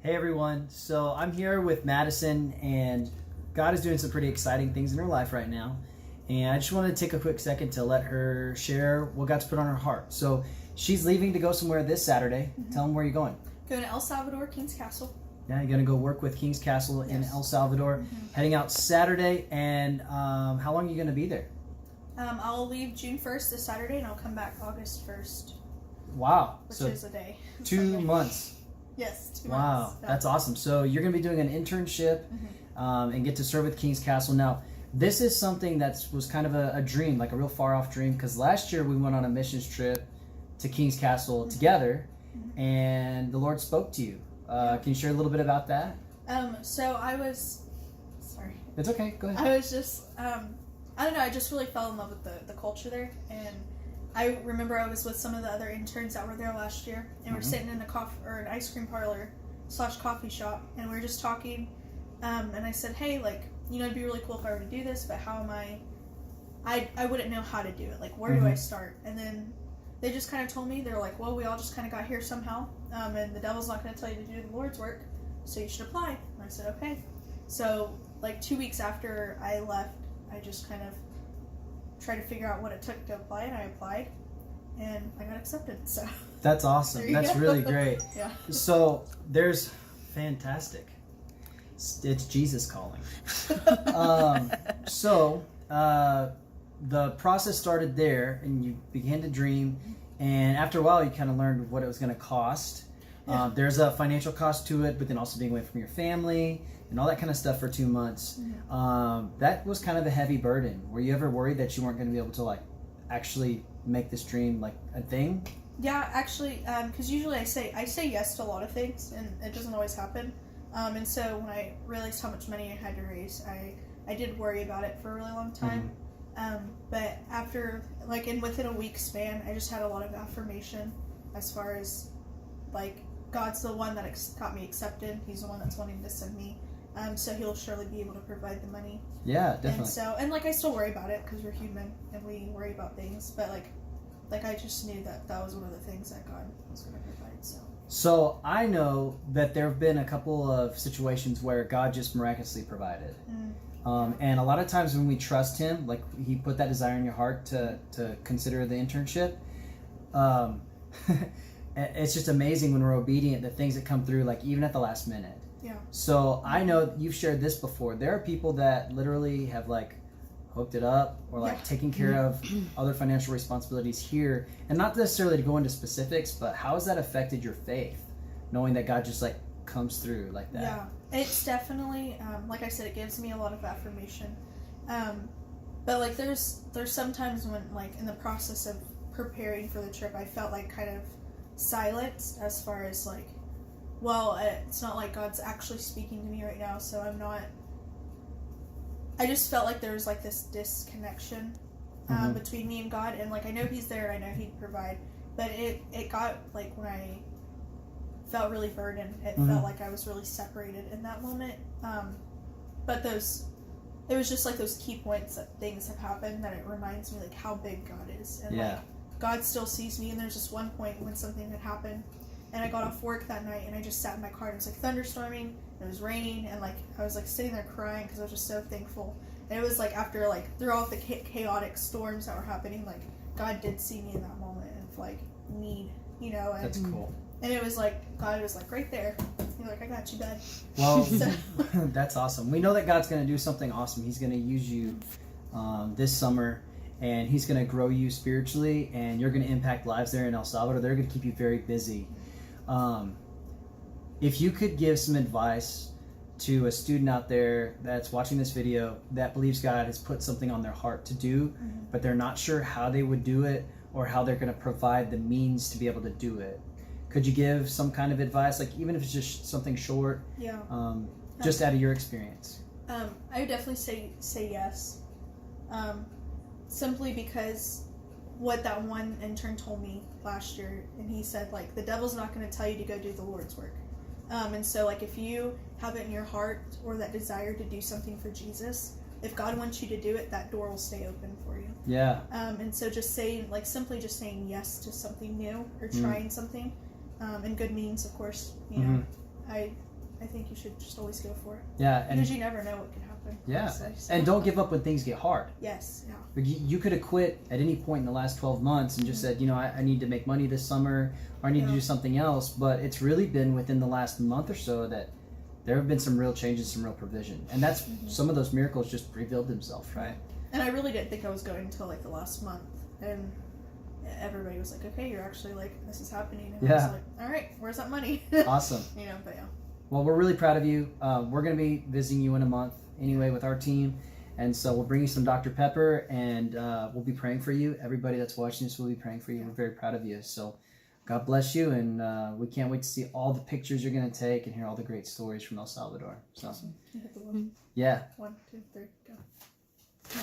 Hey everyone, so I'm here with Madison, and God is doing some pretty exciting things in her life right now, and I just wanted to take a quick second to let her share what God's put on her heart. So she's leaving to go somewhere this Saturday. Tell them where you're going. Going to El Salvador, King's Castle. Yeah, you're going to go work with King's Castle in El Salvador, heading out Saturday, and how long are you going to be there? I'll leave June 1st this Saturday, and I'll come back August 1st. Wow. Which so is a day. 2 months. Yes, 2 months. Wow, that's awesome. So you're going to be doing an internship and get to serve with King's Castle. Now, this is something that was kind of a dream, like a real far-off dream, because last year we went on a missions trip to King's Castle together, and the Lord spoke to you. Can you share a little bit about that? So I was... Sorry. It's okay. Go ahead. I was just... I don't know, I just really fell in love with the culture there, and I remember I was with some of the other interns that were there last year, and we're sitting in an ice cream parlor / coffee shop, and we were just talking, and I said, hey, like, you know, it'd be really cool if I were to do this, but how am I wouldn't know how to do it, like, where do I start? And then they just kind of told me, they're like, well, we all just kind of got here somehow, and the devil's not going to tell you to do the Lord's work, so you should apply. And I said, okay. So, like, 2 weeks after I left, I just kind of tried to figure out what it took to apply, and I applied, and I got accepted. So that's awesome. That's really great. Yeah. So there's fantastic. It's Jesus calling. The process started there, and you began to dream, and after a while, you kind of learned what it was going to cost. There's a financial cost to it, but then also being away from your family and all that kind of stuff for 2 months. That was kind of a heavy burden. Were you ever worried that you weren't going to be able to, like, actually make this dream like a thing? Yeah, actually, because usually I say yes to a lot of things, and it doesn't always happen. And so when I realized how much money I had to raise, I did worry about it for a really long time. But after, like, within a week span, I just had a lot of affirmation as far as, like, God's the one that got me accepted. He's the one that's wanting to send me. So he'll surely be able to provide the money. Yeah, definitely. And like, I still worry about it because we're human and we worry about things. But like I just knew that was one of the things that God was going to provide. So I know that there have been a couple of situations where God just miraculously provided. And a lot of times when we trust him, like he put that desire in your heart to consider the internship, it's just amazing when we're obedient, the things that come through, like even at the last minute. Yeah. So I know you've shared this before. There are people that literally have, like, hooked it up or, like, taken care of other financial responsibilities here, and not necessarily to go into specifics, but how has that affected your faith, knowing that God just, like, comes through like that? Yeah, it's definitely, like I said, it gives me a lot of affirmation. But, like, there's sometimes when, like, in the process of preparing for the trip, I felt like kind of silenced as far as, like, well, it's not like God's actually speaking to me right now, so I just felt like there was, like, this disconnection between me and God, and, like, I know he's there, I know he'd provide, but it got, like, when I felt really burdened, it felt like I was really separated in that moment, but it was just, like, those key points that things have happened that it reminds me, like, how big God is, and, like, God still sees me. And there's just one point when something had happened, and I got off work that night, and I just sat in my car, and it was, like, thunderstorming, it was raining, and, like, I was, like, sitting there crying because I was just so thankful. And it was, like, after, like, through all the chaotic storms that were happening, like, God did see me in that moment of, like, need, you know. And that's cool. And it was like, God was like, right there. You're like, I got you, bud. Well, that's awesome. We know that God's going to do something awesome. He's going to use you this summer, and he's going to grow you spiritually, and you're going to impact lives there in El Salvador. They're going to keep you very busy. If you could give some advice to a student out there that's watching this video that believes God has put something on their heart to do, but they're not sure how they would do it or how they're going to provide the means to be able to do it, could you give some kind of advice, like even if it's just something short? Yeah. Just out of your experience. I would definitely say yes. Simply because what that one intern told me last year, and he said, like, the devil's not going to tell you to go do the Lord's work. And so, like, if you have it in your heart or that desire to do something for Jesus, if God wants you to do it, that door will stay open for you. Yeah. And so just saying, like, simply just saying yes to something new or trying something, and good means, of course, you know, I think you should just always go for it. Yeah, and because you never know what could happen. yeah, So. and don't give up when things get hard. Yes, yeah. Like, you could have quit at any point in the last 12 months and just said, you know, I need to make money this summer, or I need to do something else. But it's really been within the last month or so that there have been some real changes, some real provision. And that's some of those miracles just revealed themselves, right? And I really didn't think I was going until like the last month. And everybody was like, okay, you're actually like, this is happening. And I was like, all right, where's that money? Awesome. You know, but yeah. Well, we're really proud of you. We're going to be visiting you in a month anyway with our team. And so we'll bring you some Dr. Pepper, and we'll be praying for you. Everybody that's watching this will be praying for you. We're very proud of you. So God bless you, and we can't wait to see all the pictures you're going to take and hear all the great stories from El Salvador. So, Awesome. You hit the one. Yeah. 1, 2, 3, go.